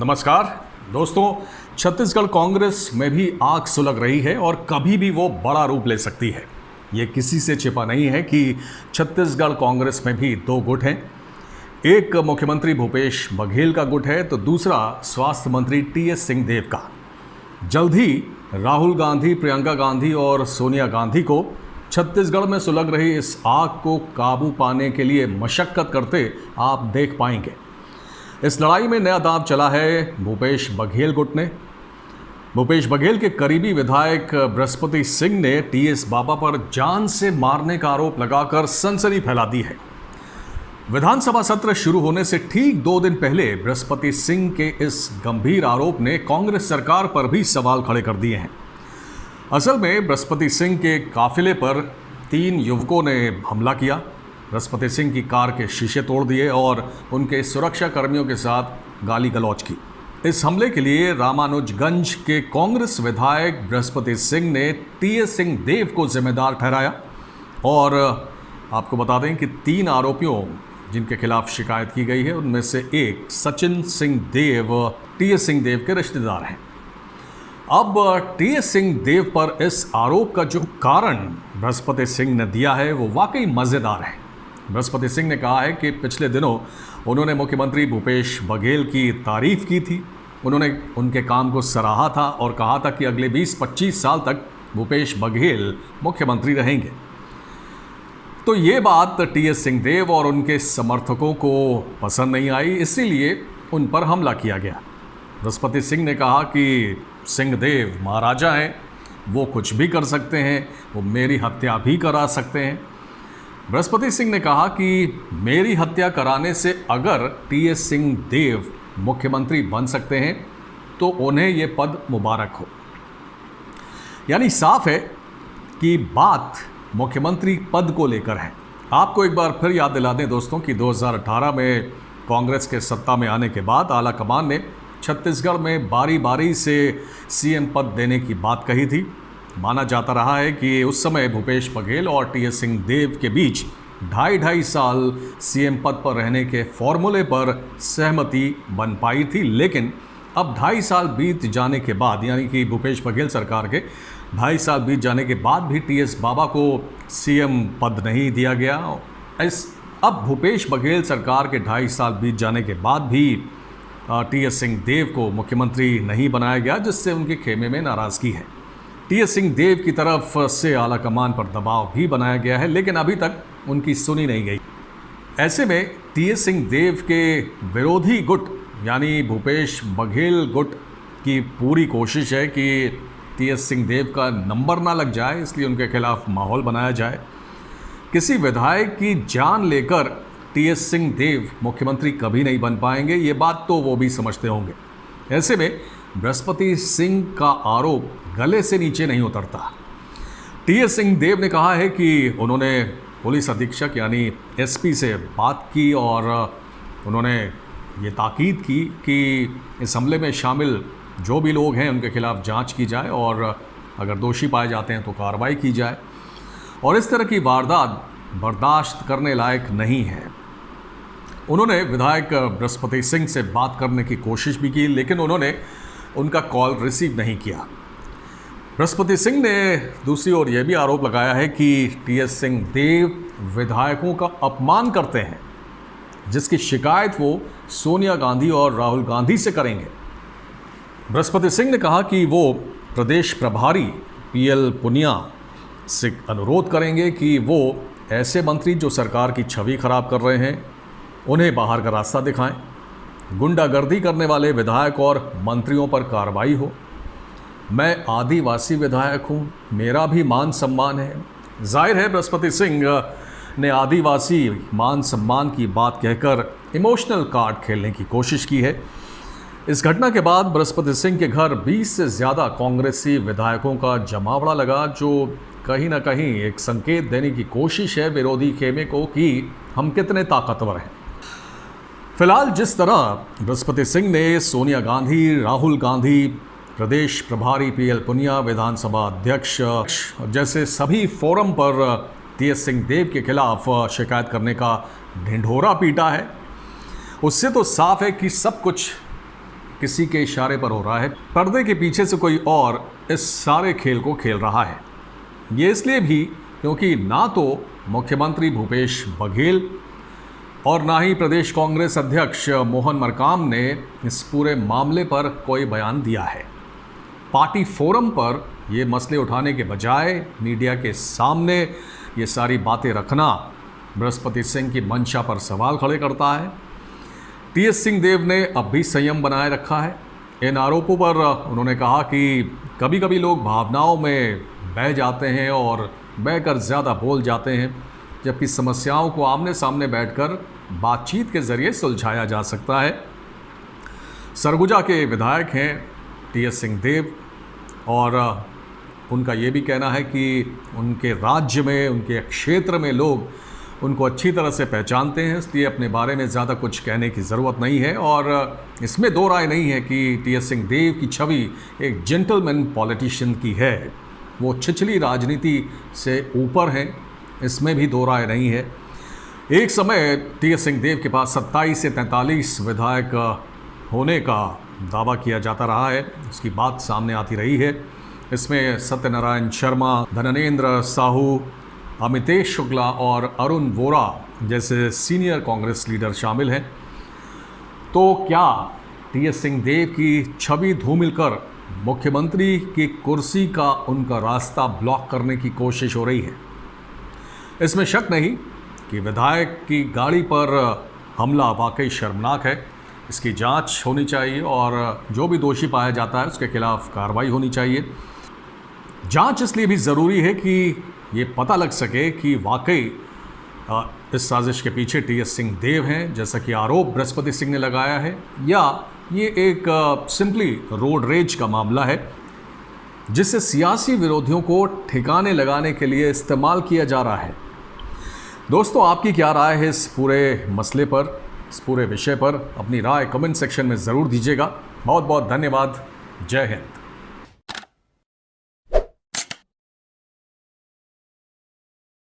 नमस्कार दोस्तों। छत्तीसगढ़ कांग्रेस में भी आग सुलग रही है और कभी भी वो बड़ा रूप ले सकती है। ये किसी से छिपा नहीं है कि छत्तीसगढ़ कांग्रेस में भी दो गुट हैं। एक मुख्यमंत्री भूपेश बघेल का गुट है तो दूसरा स्वास्थ्य मंत्री टीएस सिंहदेव का। जल्द ही राहुल गांधी, प्रियंका गांधी और सोनिया गांधी को छत्तीसगढ़ में सुलग रही इस आग को काबू पाने के लिए मशक्कत करते आप देख पाएंगे। इस लड़ाई में नया दांव चला है भूपेश बघेल गुट ने। भूपेश बघेल के करीबी विधायक बृहस्पति सिंह ने टीएस बाबा पर जान से मारने का आरोप लगाकर सनसनी फैला दी है। विधानसभा सत्र शुरू होने से ठीक 2 दिन पहले बृहस्पति सिंह के इस गंभीर आरोप ने कांग्रेस सरकार पर भी सवाल खड़े कर दिए हैं। असल में बृहस्पति सिंह के काफिले पर 3 युवकों ने हमला किया। बृहस्पति सिंह की कार के शीशे तोड़ दिए और उनके सुरक्षा कर्मियों के साथ गाली गलौज की। इस हमले के लिए रामानुजगंज के कांग्रेस विधायक बृहस्पति सिंह ने टीएस सिंहदेव को जिम्मेदार ठहराया। और आपको बता दें कि 3 आरोपियों जिनके खिलाफ शिकायत की गई है उनमें से एक सचिन सिंहदेव टीएस सिंहदेव के रिश्तेदार हैं। अब टीएस सिंहदेव पर इस आरोप का जो कारण बृहस्पति सिंह ने दिया है वो वाकई मज़ेदार है। बृहस्पति सिंह ने कहा है कि पिछले दिनों उन्होंने मुख्यमंत्री भूपेश बघेल की तारीफ की थी। उन्होंने उनके काम को सराहा था और कहा था कि अगले 20-25 साल तक भूपेश बघेल मुख्यमंत्री रहेंगे। तो ये बात टीएस सिंहदेव और उनके समर्थकों को पसंद नहीं आई, इसीलिए उन पर हमला किया गया। बृहस्पति सिंह ने कहा कि सिंहदेव महाराजा हैं, वो कुछ भी कर सकते हैं, वो मेरी हत्या भी करा सकते हैं। बृहस्पति सिंह ने कहा कि मेरी हत्या कराने से अगर टीएस सिंहदेव मुख्यमंत्री बन सकते हैं तो उन्हें ये पद मुबारक हो। यानी साफ है कि बात मुख्यमंत्री पद को लेकर है। आपको एक बार फिर याद दिला दें दोस्तों कि 2018 में कांग्रेस के सत्ता में आने के बाद आला कमान ने छत्तीसगढ़ में बारी बारी से सीएम पद देने की बात कही थी। माना जाता रहा है कि उस समय भूपेश बघेल और टीएस सिंहदेव के बीच 2.5 साल सीएम पद पर रहने के फॉर्मूले पर सहमति बन पाई थी। लेकिन अब 2.5 साल बीत जाने के बाद, यानी कि भूपेश बघेल सरकार के 2.5 साल बीत जाने के बाद भी टीएस बाबा को सीएम पद नहीं दिया गया। अब भूपेश बघेल सरकार के 2.5 साल बीत जाने के बाद भी टीएस सिंहदेव को मुख्यमंत्री नहीं बनाया गया, जिससे उनके खेमे में नाराज़गी है। टीएस सिंहदेव की तरफ से आला कमान पर दबाव भी बनाया गया है, लेकिन अभी तक उनकी सुनी नहीं गई। ऐसे में टीएस सिंहदेव के विरोधी गुट यानी भूपेश बघेल गुट की पूरी कोशिश है कि टीएस सिंहदेव का नंबर ना लग जाए, इसलिए उनके खिलाफ माहौल बनाया जाए। किसी विधायक की जान लेकर टीएस सिंहदेव मुख्यमंत्री कभी नहीं बन पाएंगे, ये बात तो वो भी समझते होंगे। ऐसे में बृहस्पति सिंह का आरोप गले से नीचे नहीं उतरता। टीएस सिंहदेव ने कहा है कि उन्होंने पुलिस अधीक्षक यानी एसपी से बात की और उन्होंने ये ताकीद की कि इस हमले में शामिल जो भी लोग हैं उनके खिलाफ जांच की जाए और अगर दोषी पाए जाते हैं तो कार्रवाई की जाए, और इस तरह की वारदात बर्दाश्त करने लायक नहीं है। उन्होंने विधायक बृहस्पति सिंह से बात करने की कोशिश भी की, लेकिन उन्होंने उनका कॉल रिसीव नहीं किया। बृहस्पति सिंह ने दूसरी ओर यह भी आरोप लगाया है कि टीएस सिंहदेव विधायकों का अपमान करते हैं, जिसकी शिकायत वो सोनिया गांधी और राहुल गांधी से करेंगे। बृहस्पति सिंह ने कहा कि वो प्रदेश प्रभारी पीएल पुनिया से अनुरोध करेंगे कि वो ऐसे मंत्री जो सरकार की छवि खराब कर रहे हैं उन्हें बाहर का रास्ता दिखाएं, गुंडागर्दी करने वाले विधायक और मंत्रियों पर कार्रवाई हो। मैं आदिवासी विधायक हूं, मेरा भी मान सम्मान है। जाहिर है बृहस्पति सिंह ने आदिवासी मान सम्मान की बात कहकर इमोशनल कार्ड खेलने की कोशिश की है। इस घटना के बाद बृहस्पति सिंह के घर 20 से ज़्यादा कांग्रेसी विधायकों का जमावड़ा लगा, जो कहीं ना कहीं एक संकेत देने की कोशिश है विरोधी खेमे को कि हम कितने ताकतवर हैं। फिलहाल जिस तरह बृहस्पति सिंह ने सोनिया गांधी, राहुल गांधी, प्रदेश प्रभारी पीएल पुनिया, विधानसभा अध्यक्ष जैसे सभी फोरम पर टीएस सिंहदेव के खिलाफ शिकायत करने का ढिंढोरा पीटा है, उससे तो साफ है कि सब कुछ किसी के इशारे पर हो रहा है। पर्दे के पीछे से कोई और इस सारे खेल को खेल रहा है। ये इसलिए भी क्योंकि ना तो मुख्यमंत्री भूपेश बघेल और ना ही प्रदेश कांग्रेस अध्यक्ष मोहन मरकाम ने इस पूरे मामले पर कोई बयान दिया है। पार्टी फोरम पर ये मसले उठाने के बजाय मीडिया के सामने ये सारी बातें रखना बृहस्पति सिंह की मंशा पर सवाल खड़े करता है। टीएस सिंहदेव ने अब भी संयम बनाए रखा है। इन आरोपों पर उन्होंने कहा कि कभी कभी लोग भावनाओं में बह जाते हैं और बहकर ज़्यादा बोल जाते हैं, जबकि समस्याओं को आमने सामने बैठकर बातचीत के ज़रिए सुलझाया जा सकता है। सरगुजा के विधायक हैं टीएस सिंहदेव और उनका ये भी कहना है कि उनके राज्य में, उनके क्षेत्र में लोग उनको अच्छी तरह से पहचानते हैं, इसलिए अपने बारे में ज़्यादा कुछ कहने की ज़रूरत नहीं है। और इसमें दो राय नहीं है कि टीएस सिंहदेव की छवि एक जेंटलमैन पॉलिटिशियन की है। वो छिछली राजनीति से ऊपर हैं, इसमें भी दो राय नहीं है। एक समय टीएस सिंहदेव के पास 27 से 43 विधायक होने का दावा किया जाता रहा है, उसकी बात सामने आती रही है। इसमें सत्यनारायण शर्मा, धननेंद्र साहू, अमितेश शुक्ला और अरुण वोरा जैसे सीनियर कांग्रेस लीडर शामिल हैं। तो क्या टीएस सिंहदेव की छवि धूमिल कर मुख्यमंत्री की कुर्सी का उनका रास्ता ब्लॉक करने की कोशिश हो रही है? इसमें शक नहीं कि विधायक की गाड़ी पर हमला वाकई शर्मनाक है। इसकी जांच होनी चाहिए और जो भी दोषी पाया जाता है उसके खिलाफ कार्रवाई होनी चाहिए। जांच इसलिए भी ज़रूरी है कि ये पता लग सके कि वाकई इस साजिश के पीछे टीएस सिंहदेव हैं, जैसा कि आरोप बृहस्पति सिंह ने लगाया है, या ये एक सिंपली रोड रेज का मामला है जिससे सियासी विरोधियों को ठिकाने लगाने के लिए इस्तेमाल किया जा रहा है। दोस्तों, आपकी क्या राय है इस पूरे मसले पर, इस पूरे विषय पर? अपनी राय कमेंट सेक्शन में ज़रूर दीजिएगा। बहुत बहुत धन्यवाद। जय हिंद।